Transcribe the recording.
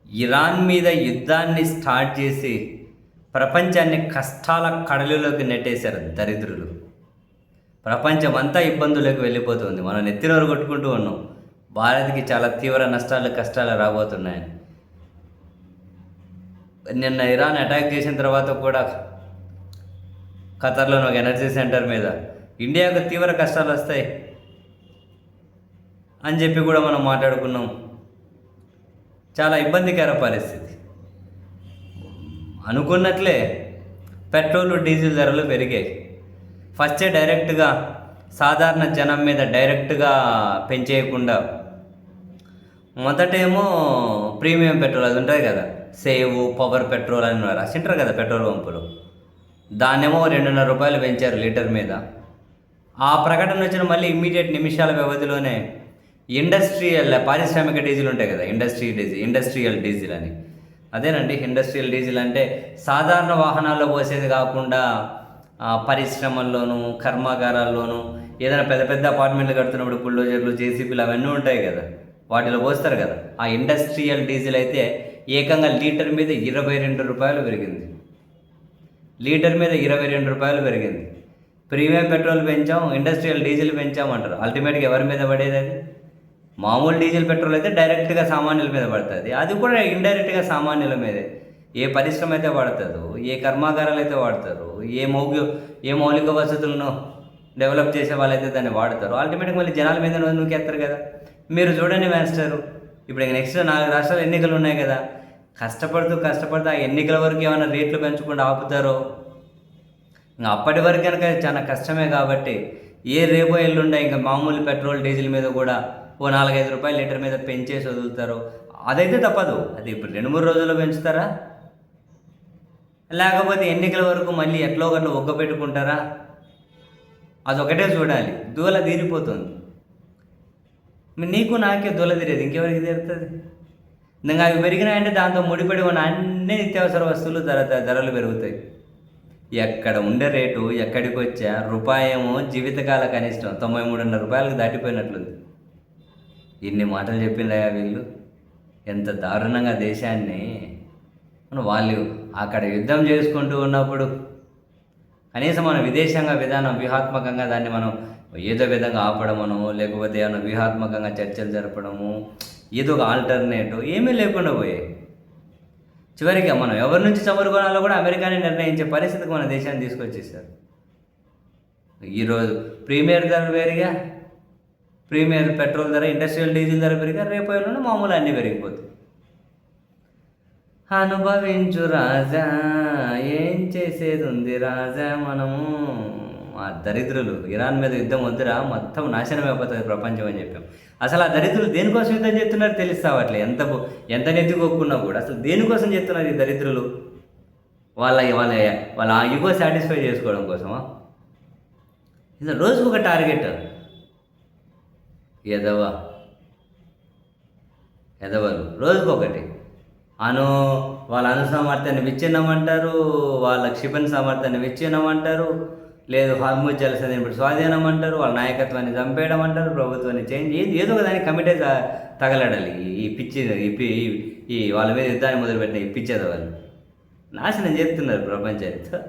Iran మీద యుద్ధాన్ని start చేసి ప్రపంచాన్ని కష్టాల కడలిలోకి నెట్టేశారు దరిద్రులు. ప్రపంచం అంతా ఇబ్బందులకు వెళ్ళిపోతుంది. మనం నెత్తినోరు కొట్టుకుంటూ ఉన్నాం. భారత్కి చాలా తీవ్ర నష్టాలు కష్టాలు రాబోతున్నాయని. నిన్న ఇరాన్ అటాక్ చేసిన తర్వాత కూడా ఖతర్లోని ఒక ఎనర్జీ సెంటర్ మీద ఇండియాకు తీవ్ర కష్టాలు వస్తాయి అని చెప్పి కూడా మనం మాట్లాడుకున్నాం. చాలా ఇబ్బందికర పరిస్థితి. అనుకున్నట్లే పెట్రోలు డీజిల్ ధరలు పెరిగాయి. ఫస్టే డైరెక్ట్గా సాధారణ జనం మీద డైరెక్ట్గా పెంచేయకుండా మొదటేమో ప్రీమియం పెట్రోల్ అది ఉంటుంది కదా, సేవ్ పవర్ పెట్రోల్ అని రాసింటారు కదా పెట్రోల్ పంపులు, దాన్నేమో ₹2.5 పెంచారు లీటర్ మీద. ఆ ప్రకటన వచ్చిన మళ్ళీ ఇమ్మీడియట్ నిమిషాల వ్యవధిలోనే ఇండస్ట్రియల్ పారిశ్రామిక డీజిల్ ఉంటాయి కదా, ఇండస్ట్రియల్ డీజిల్ అని. అదేనండి ఇండస్ట్రియల్ డీజిల్ అంటే సాధారణ వాహనాల్లో పోసేది కాకుండా పరిశ్రమల్లోనూ కర్మాగారాల్లోనూ ఏదైనా పెద్ద పెద్ద అపార్ట్మెంట్లు కడుతున్నప్పుడు బుల్డోజర్లు జేసీబీలు అవన్నీ ఉంటాయి కదా, వాటిలో పోస్తారు కదా. ఆ ఇండస్ట్రియల్ డీజిల్ అయితే ఏకంగా లీటర్ మీద ₹22 పెరిగింది. లీటర్ మీద ₹22 పెరిగింది. ప్రీమియం పెట్రోల్ పెంచాం, ఇండస్ట్రియల్ డీజిల్ పెంచామంటారు. అల్టిమేట్గా ఎవరి మీద పడేది అది? మామూలు డీజిల్ పెట్రోల్ అయితే డైరెక్ట్గా సామాన్యుల మీద పడుతుంది, అది కూడా ఇండైరెక్ట్గా సామాన్యుల మీదే. ఏ పరిశ్రమ అయితే వాడుతుందో, ఏ కర్మాగారాలు అయితే వాడతారో, ఏ మౌలిక వసతులను డెవలప్ చేసే వాళ్ళైతే దాన్ని వాడతారు, అల్టిమేట్గా మళ్ళీ జనాల మీద నూకేస్తారు కదా. మీరు చూడండి మాస్టరు, ఇప్పుడు నెక్స్ట్ 4 రాష్ట్రాలు ఎన్నికలు ఉన్నాయి కదా, కష్టపడుతూ ఆ ఎన్నికల వరకు ఏమైనా రేట్లు పెంచకుండా ఆపుతారో, ఇంకా అప్పటి వరకు కనుక చాలా కష్టమే. కాబట్టి రేపో ఎల్లుండే ఇంకా మామూలు పెట్రోల్ డీజిల్ మీద కూడా ఓ ₹4-5 లీటర్ మీద పెంచేసి వదులుతారు. అదైతే తప్పదు. అది ఇప్పుడు 2-3 రోజుల్లో పెంచుతారా, లేకపోతే ఎన్నికల వరకు మళ్ళీ ఎట్లో గట్ల ఒగ్గ పెట్టుకుంటారా? అదొకటే చూడాలి. దూల తీరిపోతుంది. నీకు నాకే దూల తీరేది, ఇంకెవరికి తీరుతుంది? ఇంకా అవి పెరిగినాయంటే దాంతో ముడిపడి ఉన్న అన్ని నిత్యావసర వస్తువులు ధరలు పెరుగుతాయి. ఎక్కడ ఉండే రేటు ఎక్కడికి వచ్చా రూపాయేమో జీవితకాల కనిష్టం ₹93.5 దాటిపోయినట్లుంది. ఇన్ని మాటలు చెప్పిందయ్యా వీళ్ళు. ఎంత దారుణంగా దేశాన్ని వాళ్ళు అక్కడ యుద్ధం చేసుకుంటూ ఉన్నప్పుడు కనీసం మన విదేశాంగ విధానం వ్యూహాత్మకంగా దాన్ని మనం ఏదో విధంగా ఆపడమనో, లేకపోతే ఏమైనా వ్యూహాత్మకంగా చర్చలు జరపడము, ఏదో ఒక ఆల్టర్నేటివ్ ఏమీ లేకుండా పోయాయి. చివరికి మనం ఎవరి నుంచి చమురు కొనాలో కూడా అమెరికానే నిర్ణయించే పరిస్థితికి మన దేశాన్ని తీసుకొచ్చేసారు. ఈరోజు ప్రీమియర్ ధర వేరుగా, ప్రీమియర్ పెట్రోల్ ధర, ఇండస్ట్రియల్ డీజిల్ ధర పెరిగా, రేపు ఎల్లుండి మామూలు అన్నీ పెరిగిపోతాయి. అనుభవించు రాజా, ఏం చేసేది ఉంది రాజా మనము. ఆ దరిద్రులు ఇరాన్ మీద యుద్ధం వద్దురా, మొత్తం నాశనం అయిపోతుంది ప్రపంచం అని చెప్పాం. అసలు ఆ దరిద్రులు దేనికోసం యుద్ధం చేస్తున్నారు తెలుస్తావట్లే. ఎంత నెత్తికొక్కున్నా కూడా అసలు దేనికోసం చేస్తున్నారు ఈ దరిద్రులు? వాళ్ళ ఆ యుగో సాటిస్ఫై చేసుకోవడం కోసమా? ఇది రోజుకు ఒక టార్గెట్. ఎదవలు రోజుకొకటి. వాళ్ళ సామర్థ్యాన్ని విచ్ఛిన్నమంటారు, వాళ్ళ క్షిపణి సామర్థ్యాన్ని విచ్ఛిన్నమంటారు, లేదు హార్మూజ్ జలసంధిని ఇప్పుడు స్వాధీనం అంటారు, వాళ్ళ నాయకత్వాన్ని చంపేయడం అంటారు, ప్రభుత్వాన్ని చేంజ్ ఏదో ఒక దానికి కమిటీ తగలడాలి. ఈ వాళ్ళ మీద యుద్ధాన్ని మొదలుపెట్టిన ఈ పిచ్చేదవాళ్ళు నాశనం చేస్తున్నారు ప్రపంచాన్ని.